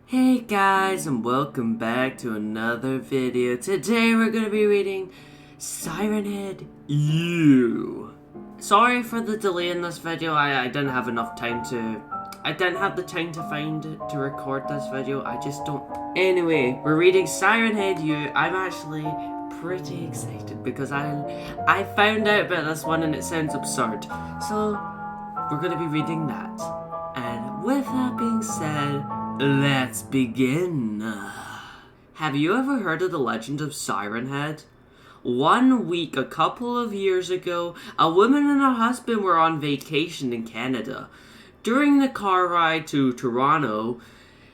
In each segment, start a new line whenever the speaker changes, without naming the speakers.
Hey guys, and welcome back to another video. Today we're going to be reading Siren Head Ü. Sorry for the delay in this video. I didn't have enough time to... I didn't have the time to record this video. I just don't... Anyway, we're reading Siren Head Ü. I'm actually pretty excited because I found out about this one and it sounds absurd. So, we're going to be reading that. And with that being said... let's begin. Have you ever heard of the legend of Siren Head? One week, a couple of years ago, a woman and her husband were on vacation in Canada. During the car ride to Toronto,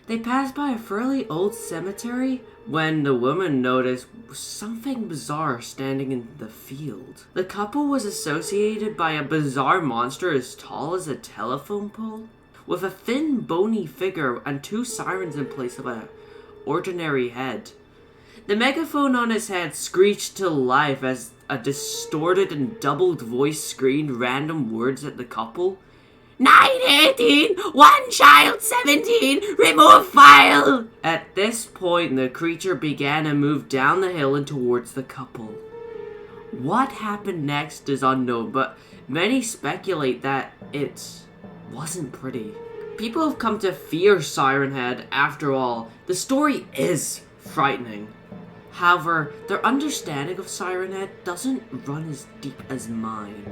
they passed by a fairly old cemetery when the woman noticed something bizarre standing in the field. The couple was associated by a bizarre monster as tall as a telephone pole, with a thin, bony figure and two sirens in place of an ordinary head. The megaphone on his head screeched to life as a distorted and doubled voice screamed random words at the couple. 918, one child 17, remove file! At this point, the creature began to move down the hill and towards the couple. What happened next is unknown, but many speculate that it wasn't pretty. People have come to fear Siren Head. After all, the story is frightening. However, their understanding of Siren Head doesn't run as deep as mine.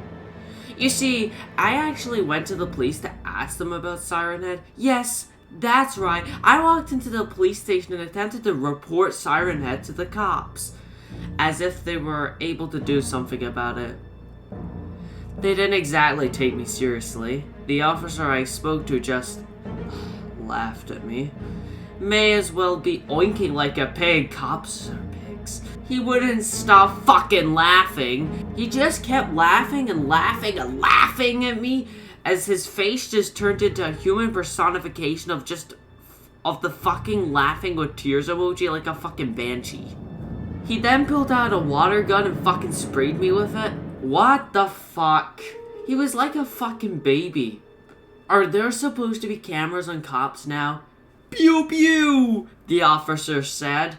You see, I actually went to the police to ask them about Siren Head. Yes, that's right. I walked into the police station and attempted to report Siren Head to the cops, as if they were able to do something about it. They didn't exactly take me seriously. The officer I spoke to just laughed at me. May as well be oinking like a pig. Cops are pigs. He wouldn't stop fucking laughing. He just kept laughing and laughing and laughing at me as his face just turned into a human personification of the fucking laughing with tears emoji like a fucking banshee. He then pulled out a water gun and fucking sprayed me with it. What the fuck? He was like a fucking baby. Are there supposed to be cameras on cops now? Pew pew! The officer said.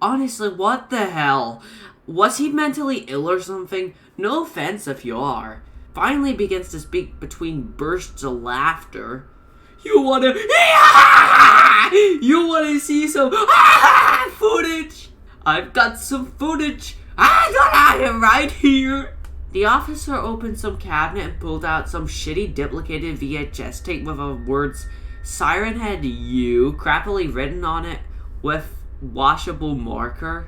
Honestly, what the hell? Was he mentally ill or something? No offense if you are. Finally begins to speak between bursts of laughter. You wanna see some footage? I've got some footage. I got it right here. The officer opened some cabinet and pulled out some shitty duplicated VHS tape with the words Siren Head Ü crappily written on it with washable marker.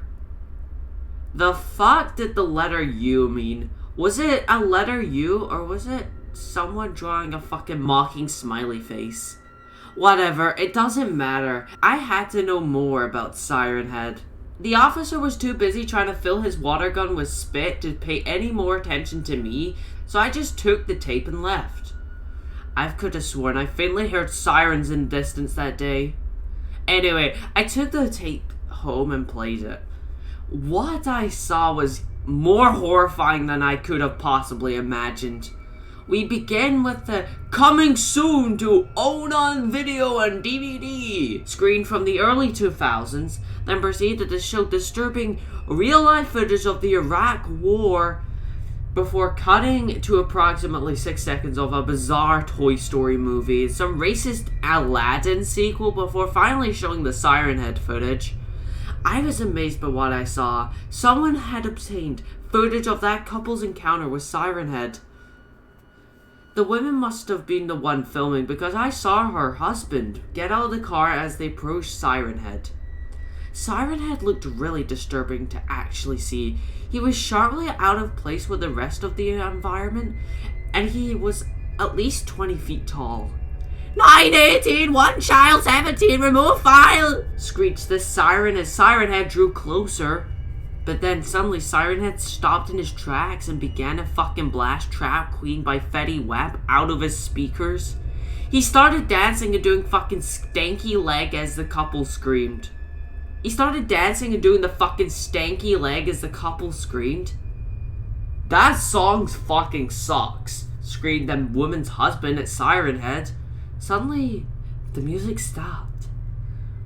The fuck did the letter U mean? Was it a letter U or was it someone drawing a fucking mocking smiley face? Whatever, it doesn't matter. I had to know more about Siren Head. The officer was too busy trying to fill his water gun with spit to pay any more attention to me, so I just took the tape and left. I could have sworn I faintly heard sirens in the distance that day. Anyway, I took the tape home and played it. What I saw was more horrifying than I could have possibly imagined. We begin with the coming soon to own on video and DVD screen from the early 2000s, then proceeded to show disturbing real-life footage of the Iraq War before cutting to approximately 6 seconds of a bizarre Toy Story movie, some racist Aladdin sequel before finally showing the Siren Head footage. I was amazed by what I saw. Someone had obtained footage of that couple's encounter with Siren Head. The woman must have been the one filming because I saw her husband get out of the car as they approached Siren Head. Siren Head looked really disturbing to actually see. He was sharply out of place with the rest of the environment, and he was at least 20 feet tall. 918, one child 17, remove file! Screeched the siren as Siren Head drew closer. But then suddenly Siren Head stopped in his tracks and began to fucking blast Trap Queen by Fetty Wap out of his speakers. He started dancing and doing fucking stanky leg as the couple screamed. That song fucking sucks, screamed the woman's husband at Siren Head. Suddenly, the music stopped.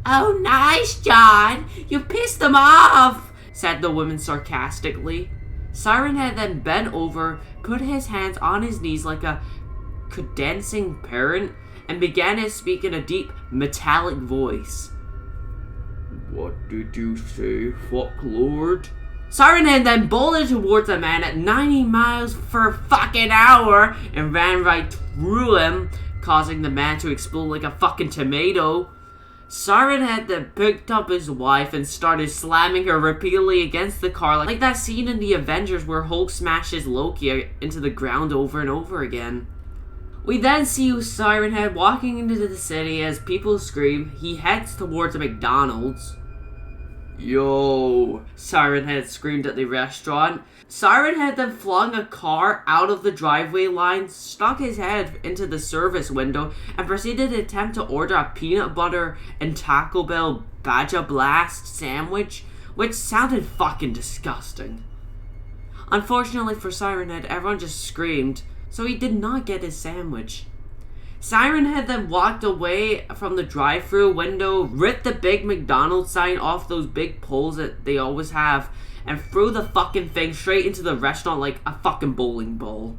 "Oh, nice, John. You pissed them off," said the woman sarcastically. Siren Head then bent over, put his hands on his knees like a condensing parent, and began to speak in a deep, metallic voice. "What did you say, fucklord?" Siren Head then bolted towards the man at 90 miles per fucking hour and ran right through him, causing the man to explode like a fucking tomato. Siren Head then picked up his wife and started slamming her repeatedly against the car, like that scene in the Avengers where Hulk smashes Loki into the ground over and over again. We then see Siren Head walking into the city as people scream. He heads towards a McDonald's. "Yo!" Siren Head screamed at the restaurant. Siren Head then flung a car out of the driveway line, stuck his head into the service window, and proceeded to attempt to order a peanut butter and Taco Bell Baja Blast sandwich, which sounded fucking disgusting. Unfortunately for Siren Head, everyone just screamed, so he did not get his sandwich. Siren Head then walked away from the drive-thru window, ripped the big McDonald's sign off those big poles that they always have, and threw the fucking thing straight into the restaurant like a fucking bowling ball.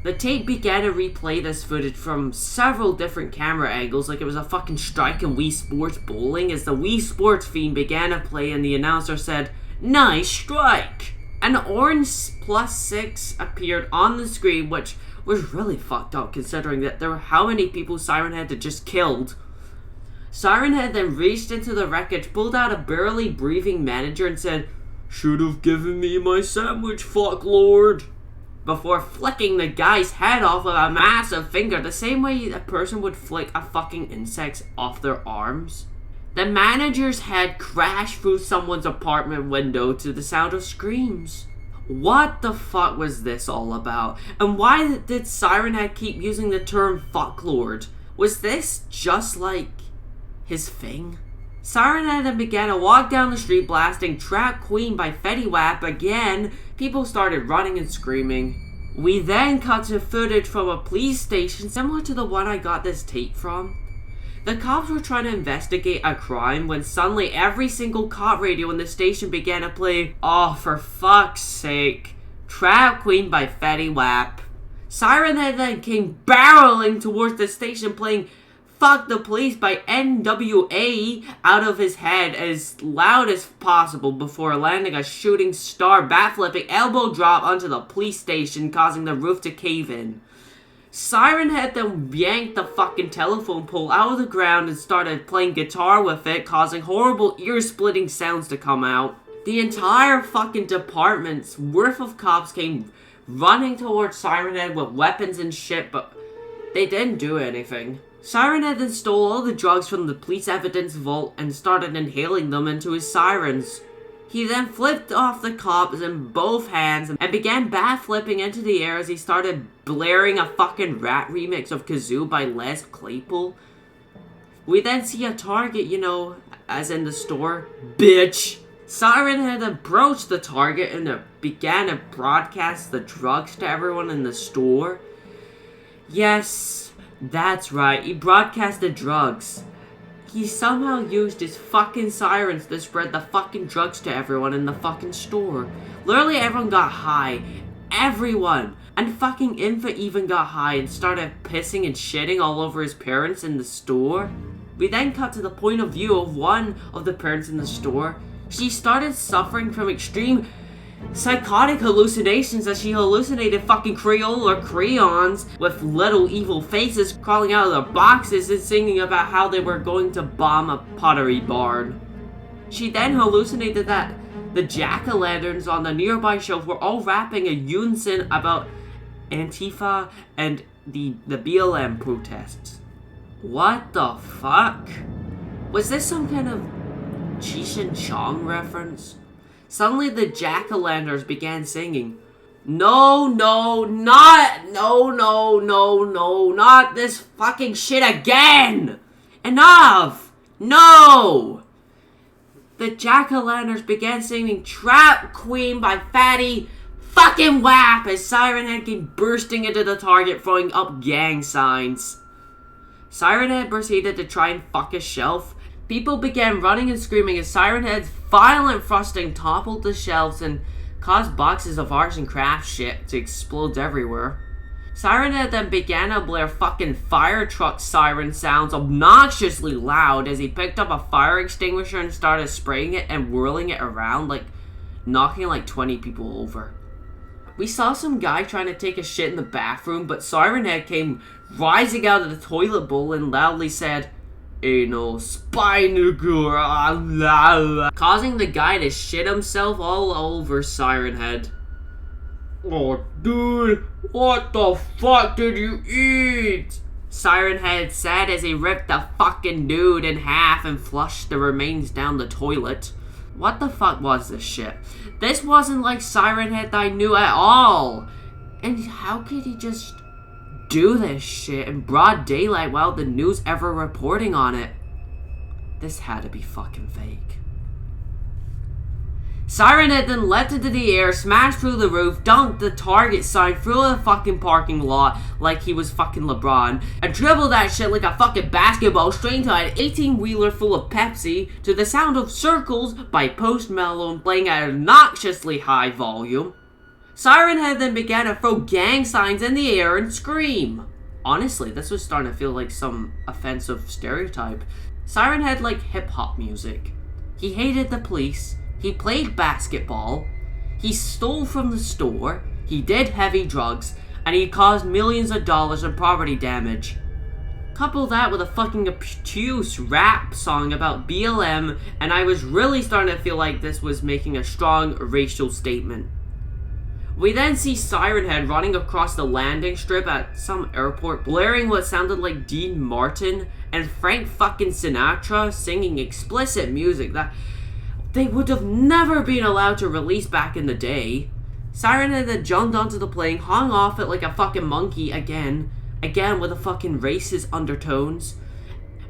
The tape began to replay this footage from several different camera angles like it was a fucking strike in Wii Sports Bowling as the Wii Sports theme began to play and the announcer said, "Nice strike!" An orange +6 appeared on the screen, which was really fucked up considering that there were how many people Siren Head had just killed. Siren Head then reached into the wreckage, pulled out a barely breathing manager and said, "Should have given me my sandwich, fucklord," before flicking the guy's head off with a massive finger, the same way a person would flick a fucking insect off their arms. The manager's head crashed through someone's apartment window to the sound of screams. What the fuck was this all about? And why did Siren Head keep using the term fucklord? Was this just like his thing? Siren Head then began to walk down the street blasting Trap Queen by Fetty Wap again. People started running and screaming. We then cut to footage from a police station similar to the one I got this tape from. The cops were trying to investigate a crime when suddenly every single cop radio in the station began to play, "Oh, for fuck's sake, Trap Queen by Fetty Wap." Siren Head then came barreling towards the station playing "Fuck the Police" by NWA out of his head as loud as possible before landing a shooting star backflipping elbow drop onto the police station, causing the roof to cave in. Siren Head then yanked the fucking telephone pole out of the ground and started playing guitar with it, causing horrible ear-splitting sounds to come out. The entire fucking department's worth of cops came running towards Siren Head with weapons and shit, but they didn't do anything. Siren Head then stole all the drugs from the police evidence vault and started inhaling them into his sirens. He then flipped off the cops in both hands and began backflipping into the air as he started blaring a fucking rap remix of Kazoo by Les Claypool. We then see a Target, as in the store. Bitch! Siren Head approached the Target and began to broadcast the drugs to everyone in the store. Yes, that's right, he broadcasted drugs. He somehow used his fucking sirens to spread the fucking drugs to everyone in the fucking store. Literally everyone got high. Everyone. And fucking Infa even got high and started pissing and shitting all over his parents in the store. We then cut to the point of view of one of the parents in the store. She started suffering from extreme psychotic hallucinations as she hallucinated fucking Crayola crayons with little evil faces crawling out of their boxes and singing about how they were going to bomb a pottery barn. She then hallucinated that the jack-o'-lanterns on the nearby shelf were all rapping in unison about Antifa and the BLM protests. What the fuck? Was this some kind of Cheech and Chong reference? Suddenly the jack-o'-lanterns began singing, not this fucking shit again! Enough! No! The jack-o'-lanterns began singing Trap Queen by Fatty fucking Wap as Siren Head came bursting into the Target throwing up gang signs. Siren Head proceeded to try and fuck a shelf. People began running and screaming as Siren Head's violent thrusting toppled the shelves and caused boxes of arts and crafts shit to explode everywhere. Siren Head then began to blare fucking fire truck siren sounds obnoxiously loud as he picked up a fire extinguisher and started spraying it and whirling it around, like knocking like 20 people over. We saw some guy trying to take a shit in the bathroom, but Siren Head came rising out of the toilet bowl and loudly said, "Anal spinacle," causing the guy to shit himself all over Siren Head. "Oh, dude, what the fuck did you eat?" Siren Head said as he ripped the fucking dude in half and flushed the remains down the toilet. What the fuck was this shit? This wasn't like Siren Head I knew at all. And how could he just do this shit in broad daylight while the news ever reporting on it? This had to be fucking fake. Siren Head then leapt into the air, smashed through the roof, dunked the Target sign through the fucking parking lot like he was fucking LeBron, and dribbled that shit like a fucking basketball straight into an 18-wheeler full of Pepsi to the sound of Circles by Post Malone playing at an obnoxiously high volume. Siren Head then began to throw gang signs in the air and scream. Honestly, this was starting to feel like some offensive stereotype. Siren Head liked hip-hop music. He hated the police. He played basketball, he stole from the store, he did heavy drugs, and he caused millions of dollars in property damage. Couple that with a fucking obtuse rap song about BLM, and I was really starting to feel like this was making a strong racial statement. We then see Siren Head running across the landing strip at some airport, blaring what sounded like Dean Martin and Frank fucking Sinatra singing explicit music that they would have never been allowed to release back in the day. Siren Head then jumped onto the plane, hung off it like a fucking monkey again with the fucking racist undertones,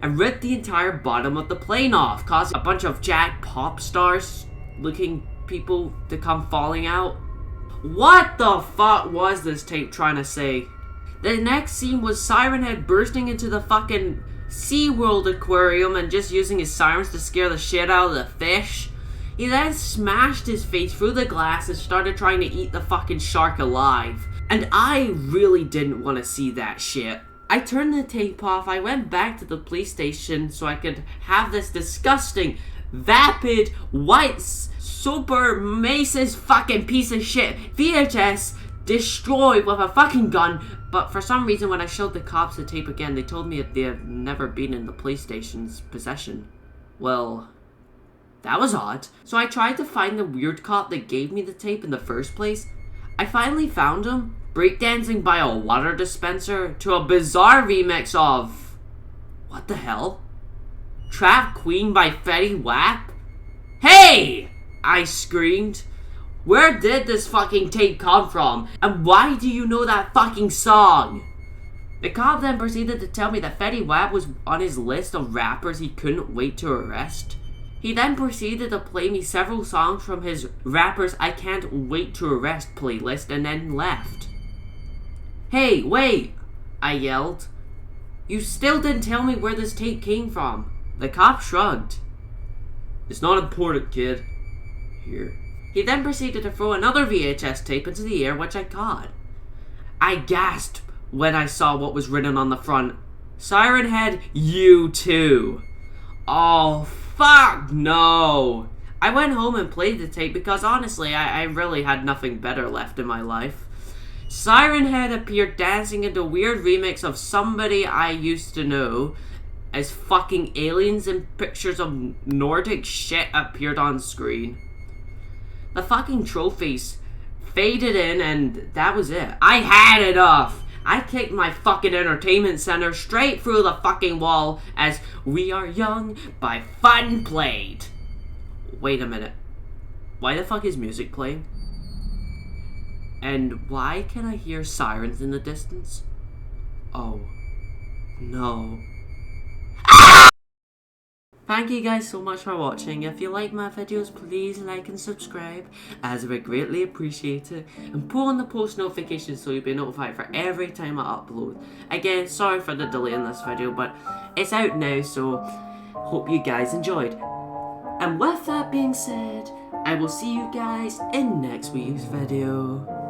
and ripped the entire bottom of the plane off, causing a bunch of jacked pop stars looking people to come falling out. What the fuck was this tape trying to say? The next scene was Siren Head bursting into the fucking SeaWorld aquarium and just using his sirens to scare the shit out of the fish. He then smashed his face through the glass and started trying to eat the fucking shark alive. And I really didn't want to see that shit. I turned the tape off, I went back to the police station so I could have this disgusting, vapid, white, super macist fucking piece of shit VHS destroyed with a fucking gun. But for some reason when I showed the cops the tape again, they told me that they had never been in the police station's possession. Well, that was odd. So I tried to find the weird cop that gave me the tape in the first place. I finally found him, breakdancing by a water dispenser to a bizarre remix of... what the hell? Trap Queen by Fetty Wap? Hey! I screamed. Where did this fucking tape come from? And why do you know that fucking song? The cop then proceeded to tell me that Fetty Wap was on his list of rappers he couldn't wait to arrest. He then proceeded to play me several songs from his Rappers I Can't Wait to Arrest playlist and then left. Hey, wait! I yelled. You still didn't tell me where this tape came from. The cop shrugged. It's not important, kid. Here. He then proceeded to throw another VHS tape into the air, which I caught. I gasped when I saw what was written on the front. Siren Head Ü too. Oh, fuck no. I went home and played the tape because honestly, I really had nothing better left in my life. Siren Head appeared dancing into a weird remix of somebody I used to know as fucking aliens and pictures of Nordic shit appeared on screen. The fucking trophies faded in and that was it. I had enough. I kicked my fucking entertainment center straight through the fucking wall as We Are Young by Fun played. Wait a minute. Why the fuck is music playing? And why can I hear sirens in the distance? Oh, no. Thank you guys so much for watching. If you like my videos, please like and subscribe, as I would greatly appreciate it. And pull on the post notifications so you'll be notified for every time I upload. Again, sorry for the delay in this video, but it's out now, so hope you guys enjoyed. And with that being said, I will see you guys in next week's video.